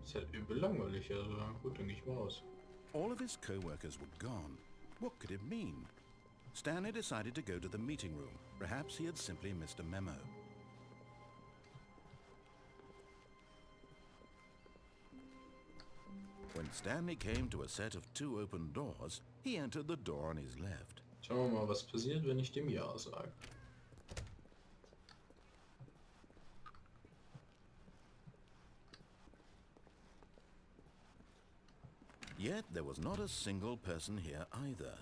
Ist halt übel langweilig, also gut, denke ich mal aus.
All of his co-workers were gone. What could it mean? Stanley decided to go to the meeting room. Perhaps he had simply missed a memo. When Stanley came to a set of 2 open doors, he entered the door on his left.
Schauen wir mal, was passiert, wenn ich dem Ja sage.
Yet there was not a single person here either.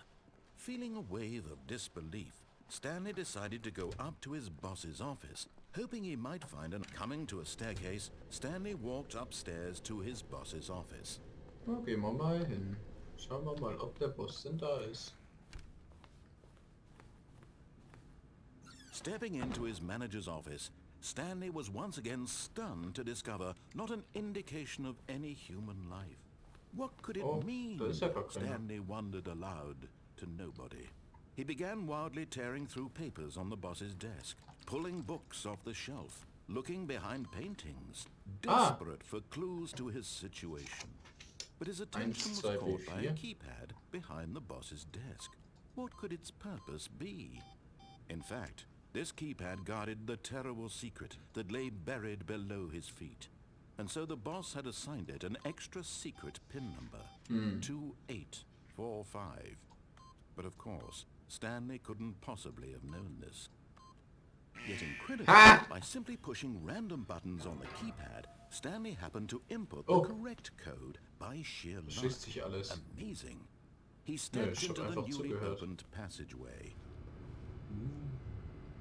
Feeling a wave of disbelief, Stanley decided to go up to his boss's office, hoping he might find an... Coming to a staircase, Stanley walked upstairs to his boss's office.
Na, gehen wir mal hin. Schauen wir mal, ob der Boss denn da ist.
Stepping into his manager's office, Stanley was once again stunned to discover not an indication of any human life. What could it mean? Stanley wondered aloud to nobody. He began wildly tearing through papers on the boss's desk, pulling books off the shelf, looking behind paintings, desperate for clues to his situation. But his attention was caught by a keypad behind the boss's desk. What could its purpose be? In fact, this keypad guarded the terrible secret that lay buried below his feet. And so the boss had assigned it an extra secret PIN number, 2845. But of course, Stanley couldn't possibly have known this. Yet incredibly, by simply pushing random buttons on the keypad, Stanley happened to input the correct code by sheer luck. Amazing. He stepped into the newly opened passageway.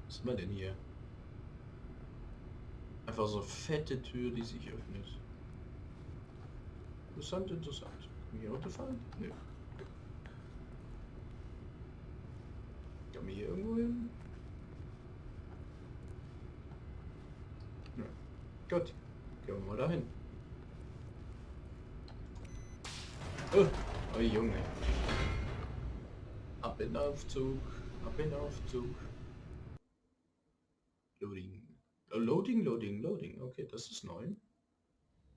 Was ist man denn hier? Einfach so fette Tür, die sich öffnet. Interessant, interessant. Kann hier runterfallen? Nö. Kann man hier irgendwo hin? Nö. Gut. Gehen wir mal dahin. Oh Junge. Ab in Aufzug. Ab in Aufzug. Loading. Loading. Okay, das ist neu.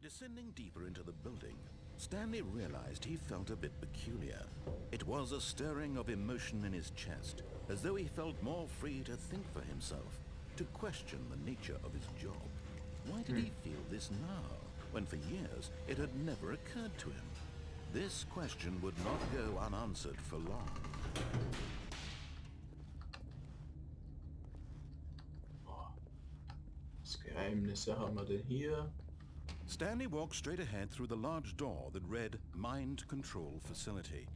Descending deeper into the building, Stanley realized he felt a bit peculiar. It was a stirring of emotion in his chest, as though he felt more free to think for himself, to question the nature of his job. Why did he feel this now, when for years it had never occurred to him? This question would not go unanswered for long.
Geheimnisse haben wir denn hier?
Stanley walked straight ahead through the large door that read Mind Control Facility.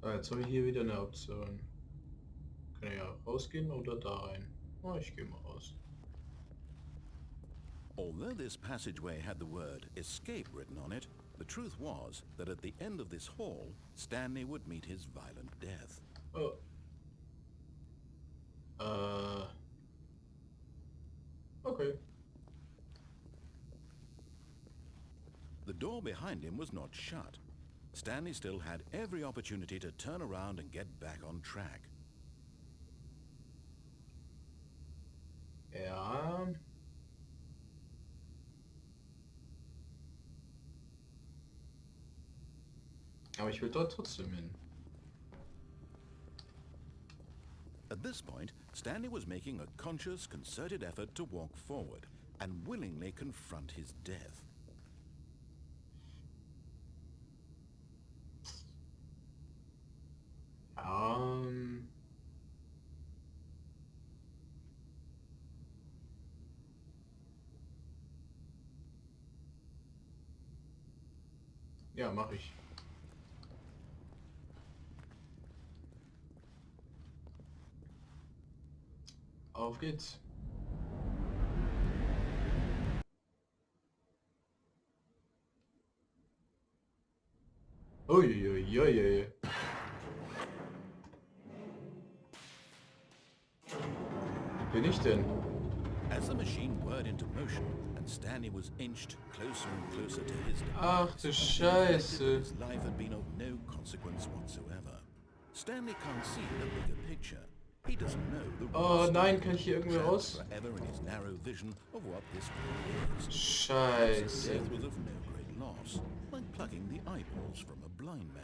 Jetzt habe ich hier wieder eine Option. Kann ich ja rausgehen oder da rein? Oh, ich gehe mal raus.
Although this passageway had the word escape written on it, The truth was that at the end of this hall, Stanley would meet his violent death.
Oh. Okay.
The door behind him was not shut. Stanley still had every opportunity to turn around and get back on track.
Ja. Aber ich will dort trotzdem hin.
At this point, Stanley was making a conscious, concerted effort to walk forward and willingly confront his death.
Ja, mache ich. Auf geht's. Uiuiui. Wo bin ich denn?
As the machine whirred into motion and Stanley was inched closer and closer to his death,
Ach du Scheiße.
his life had been of no consequence whatsoever. Stanley can't see the bigger picture. He doesn't know the
Oh nein, kann ich hier irgendwie
trapped
raus?
forever in his narrow vision of what this world is.
Scheiße.
Death was of no great loss, like plucking the eyeballs from a blind man.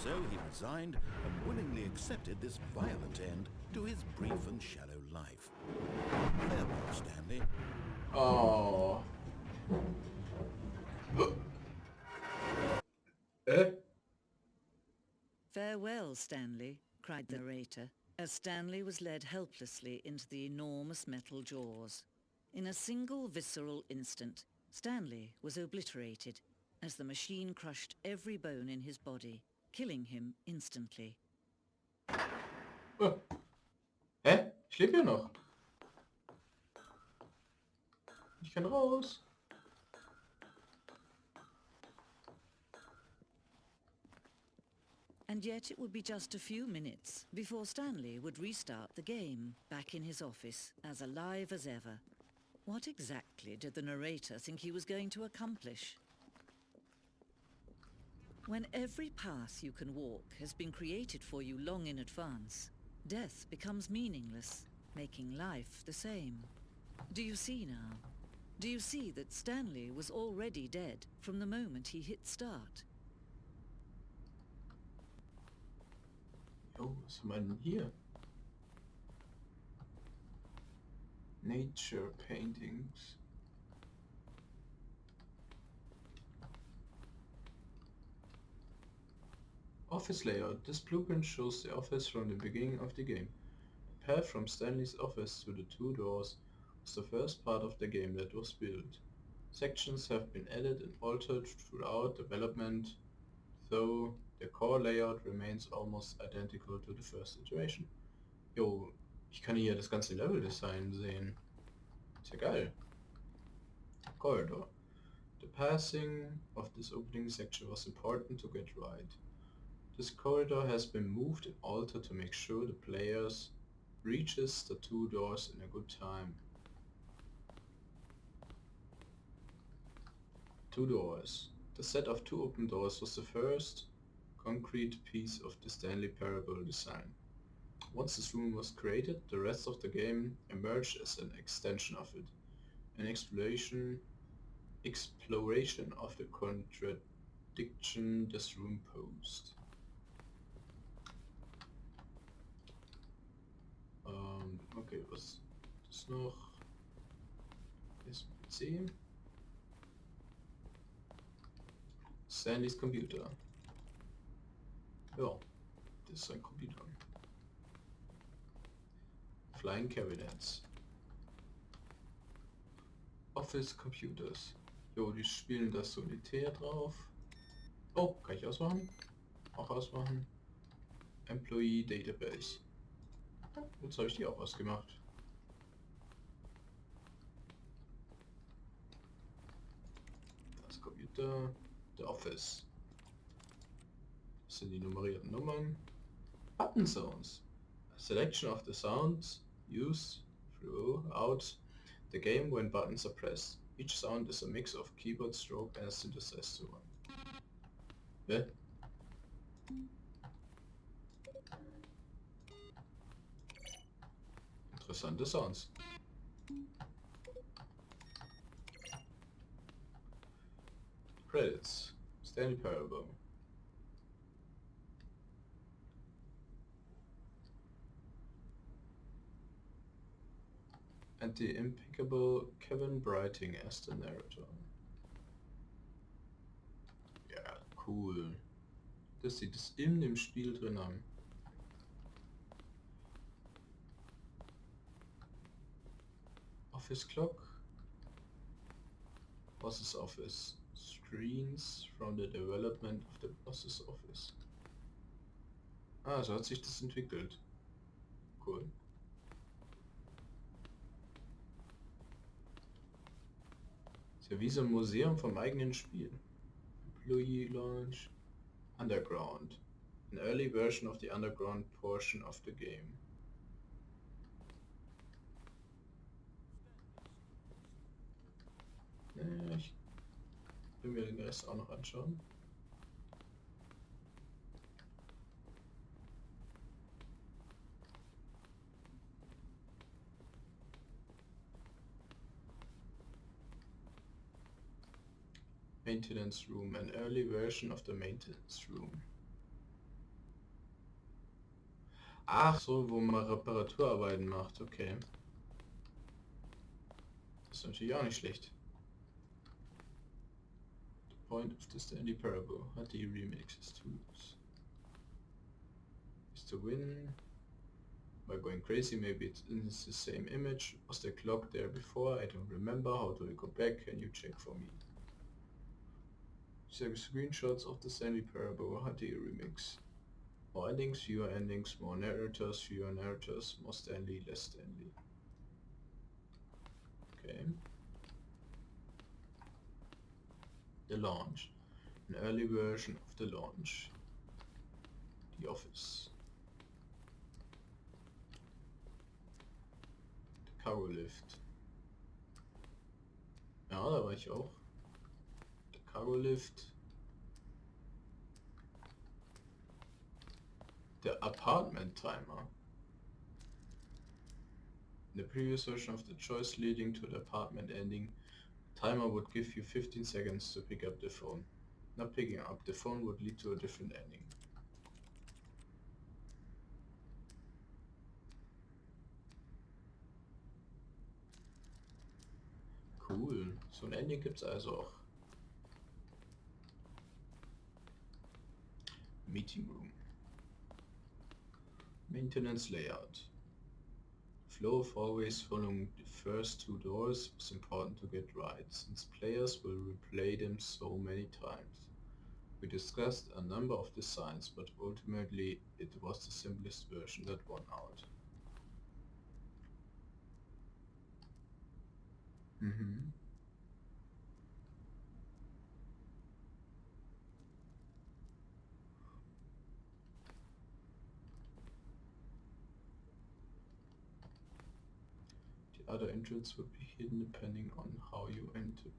So he resigned and willingly accepted this violent end to his brief and shallow life. Farewell, Stanley.
Oh.
Farewell, Stanley, cried the narrator, as Stanley was led helplessly into the enormous metal jaws. In a single visceral instant, Stanley was obliterated as the machine crushed every bone in his body, killing him instantly.
Oh. Hä? Ich lebe ja noch. Ich kann raus.
And yet it would be just a few minutes before Stanley would restart the game, back in his office, as alive as ever. What exactly did the narrator think he was going to accomplish? When every path you can walk has been created for you long in advance, death becomes meaningless, making life the same. Do you see now? Do you see that Stanley was already dead from the moment he hit start?
Oh, was haben wir denn hier? Nature paintings. Office layout. This blueprint shows the office from the beginning of the game. The path from Stanley's office to the two doors was the first part of the game that was built. Sections have been added and altered throughout development, though the core layout remains almost identical to the first iteration. Jo, ich kann hier das ganze Level-Design sehen. Ist ja geil. Corridor. The passing of this opening section was important to get right. This corridor has been moved and altered to make sure the players reaches the two doors in a good time. Two doors. The set of two open doors was the first concrete piece of the Stanley Parable design. Once this room was created, the rest of the game emerged as an extension of it. An exploration of the contradiction this room posed. Okay, was ist noch? Ist PC. Stanleys Computer. Ja, das ist ein Computer. Flying Cabinets. Office Computers. Jo, die spielen das Solitär drauf. Oh, kann ich ausmachen? Auch ausmachen. Employee Database. Jetzt habe ich die auch ausgemacht. Das Computer. The Office. Das sind die nummerierten Nummern. Button Sounds. A selection of the sounds used throughout the game when buttons are pressed. Each sound is a mix of keyboard stroke and a synthesizer one. Hä? Interessante Sounds. Credits. Stanley Parable. And the impeccable Kevin Brighting as the narrator. Ja, cool. Dass sie das in dem Spiel drin haben. Office Clock. Boss's Office. Screens from the development of the Boss's Office. Ah, so hat sich das entwickelt. Cool. Ist ja wie so ein Museum vom eigenen Spiel. Employee Launch. Underground. An early version of the underground portion of the game. Ich will mir den Rest auch noch anschauen. Maintenance Room, an early version of the Maintenance Room. Ach so, wo man Reparaturarbeiten macht, okay. Das ist natürlich auch nicht schlecht. The point of the Stanley Parable hat die Remixes tools. Is to win by going crazy, maybe it's the same image. Was the clock there before? I don't remember. How do I go back? Can you check for me? So screenshots of the Stanley Parable hat die Remix. More endings, fewer endings, more narrators, fewer narrators, more Stanley, less Stanley. Okay. The launch. An early version of the launch. The Office. The Cargo Lift. Ja, da war ich auch. The Cargo Lift. The apartment timer. In the previous version of the choice leading to the apartment ending, the timer would give you 15 seconds to pick up the phone. Not picking up the phone would lead to a different ending. Cool. So ein Ending gibt's also auch. Meeting Room. Maintenance layout. Flow of always following the first two doors was important to get right, since players will replay them so many times. We discussed a number of designs, but ultimately it was the simplest version that won out. The other entrance would be hidden depending on how you entered.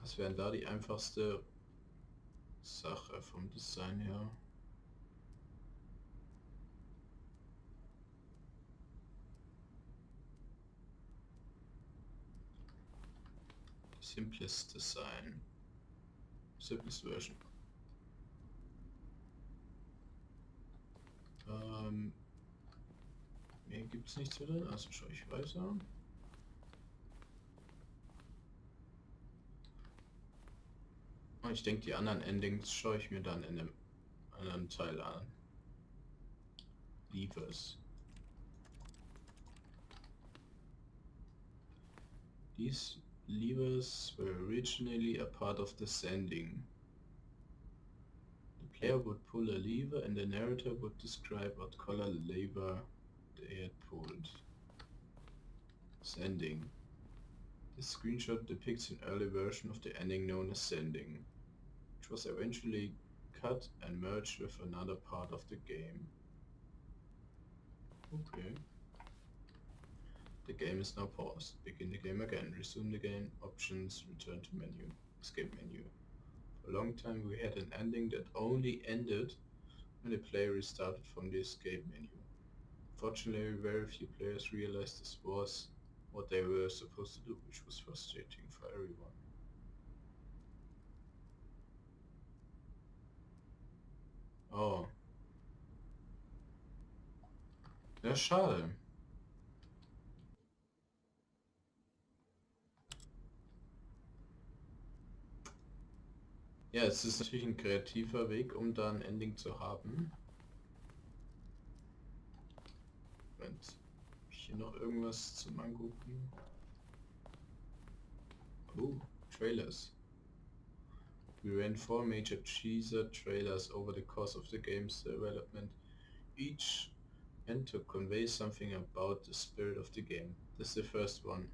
Was wäre da die einfachste Sache vom Design her? Simplest design. Simplest version. Hier gibt es nichts mehr drin, also schaue ich weiter. Und ich denke, die anderen Endings schaue ich mir dann in einem anderen Teil an. Levers. These levers were originally a part of the sending. The player would pull a lever and the narrator would describe what color lever they had pulled. Sending. This screenshot depicts an early version of the ending known as Sending, which was eventually cut and merged with another part of the game. Okay. The game is now paused. Begin the game again. Resume the game. Options. Return to menu. Escape menu. For a long time we had an ending that only ended when the player restarted from the escape menu. Fortunately, very few players realized this was what they were supposed to do, which was frustrating for everyone. Oh. Ja, schade. Ja, es ist natürlich ein kreativer Weg, um da ein Ending zu haben. Moment. Hier noch irgendwas zum Angucken? Oh, Trailers. We ran 4 major teaser trailers over the course of the game's development, each meant to convey something about the spirit of the game. This is the first one.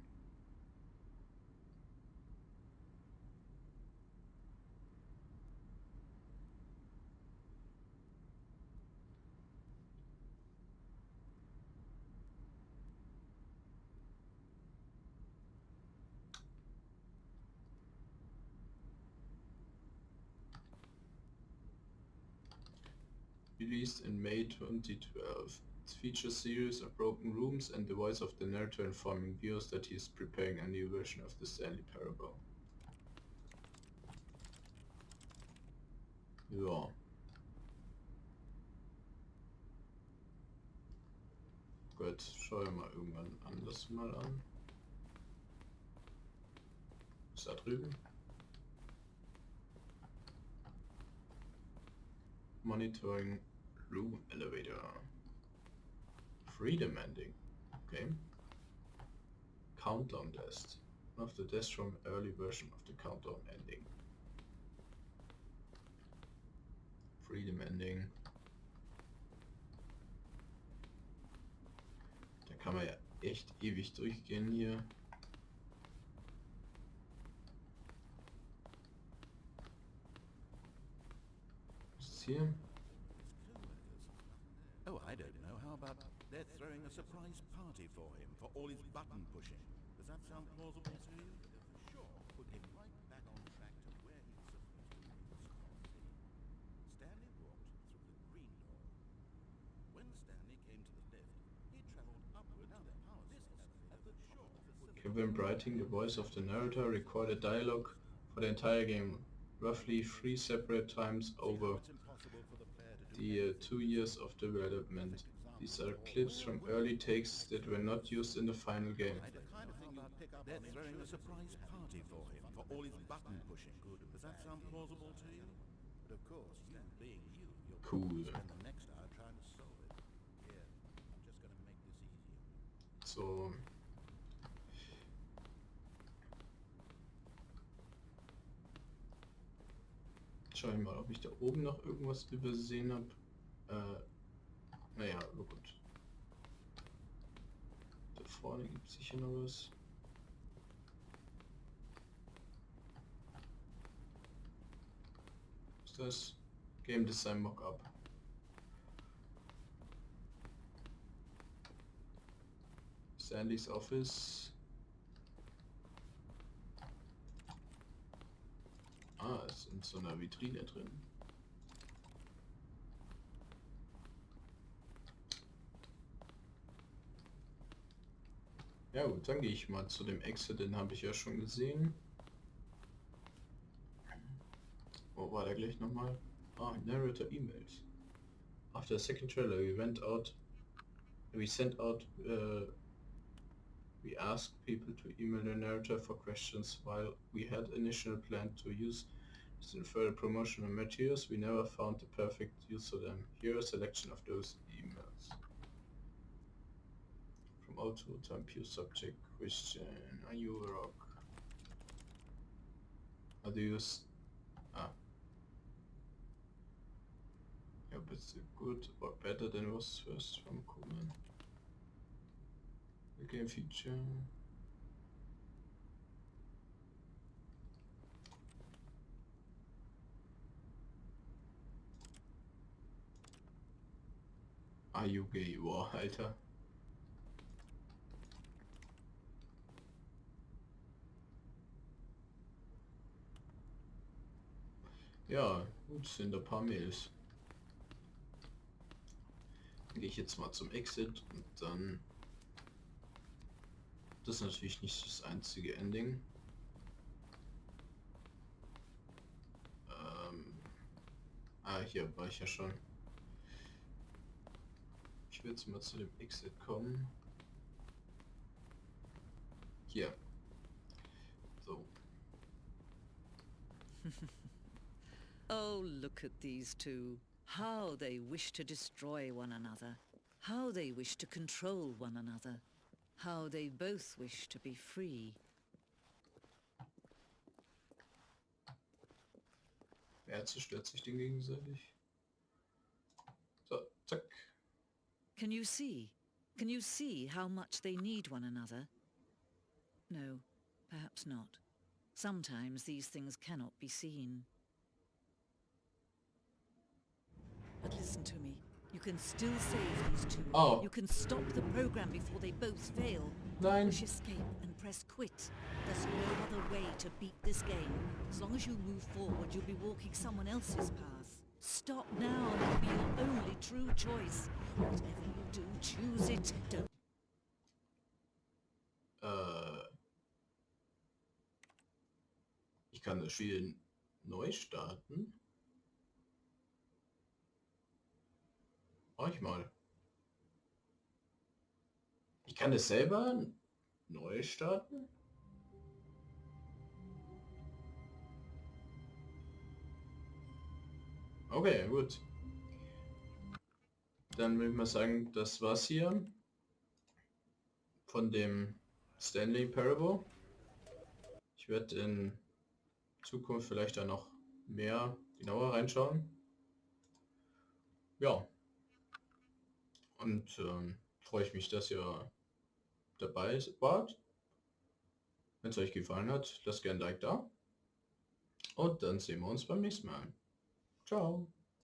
Released in May 2012. It features a series of broken rooms and the voice of the narrator informing viewers that he is preparing a new version of the Stanley Parable. Ja. Gut, schau ich mal irgendwann anders mal an. Ist da drüben? Monitoring room elevator. Freedom ending. Okay. Countdown test. One of the tests from early version of the countdown ending. Freedom ending. Da kann man ja echt ewig durchgehen hier. Was ist hier?
Oh, I don't know. How about they're throwing a surprise party for him for all his button pushing? Does that sound plausible to you? Sure. Put him right back on track to where he was supposed to be. Stanley walked through the green door. When Stanley came to the lift, he traveled upward to the power source at the shore.
Kevin Brighting, the voice of the narrator, recorded dialogue for the entire game, roughly 3 separate times over the 2 years of development. These are clips from early takes that were not used in the final game.
They're throwing a surprise party for him for all his button pushing. Does that sound plausible to you? But of course, you being you, you'll
Cool.
spend the next hour trying to solve it. Here, I'm just gonna make this easier.
So. Schau ich mal, ob ich da oben noch irgendwas übersehen habe. Naja, aber gut. Da vorne gibt es sicher noch was. Was ist das? Game Design Mockup. Stanley's Office. Ah, ist in so einer Vitrine drin. Ja gut, dann gehe ich mal zu dem Exit, den habe ich ja schon gesehen. Wo war der gleich nochmal? Ah, Narrator Emails. After the second trailer we sent out, we asked people to email the narrator for questions. While we had initially planned to use this in further promotional materials, we never found the perfect use for them. Here a selection of those emails. From auto time pure subject question. Are you a rock? How do you Yeah, but it's good or better than was first from Coleman. The game feature. Yugioh, Alter. Ja, gut, sind ein paar Mails. Gehe ich jetzt mal zum Exit und dann... Das ist natürlich nicht das einzige Ending. Hier war ich ja schon. Ich will jetzt mal zu dem Exit kommen. Hier. So.
Oh, look at these two. How they wish to destroy one another. How they wish to control one another. How they both wish to be free.
Wer zerstört sich denn gegenseitig? So, zack.
Can you see? Can you see how much they need one another? No, perhaps not. Sometimes these things cannot be seen. But listen to me. You can still save these two.
Oh.
You can stop the program before they both fail.
Nein.
Push escape and press quit. There's no other way to beat this game. As long as you move forward, you'll be walking someone else's path. Stop now and it'll be your only true choice. Whatever you do, choose it. Don't...
Ich kann das Spiel neu starten. Mach ich mal. Ich kann es selber neu starten? Okay, gut. Dann würde ich mal sagen, das war's hier von dem Stanley Parable. Ich werde in Zukunft vielleicht da noch mehr genauer reinschauen. Ja. Und freue ich mich, dass ihr dabei wart. Wenn es euch gefallen hat, lasst gerne ein Like da. Und dann sehen wir uns beim nächsten Mal. Ciao.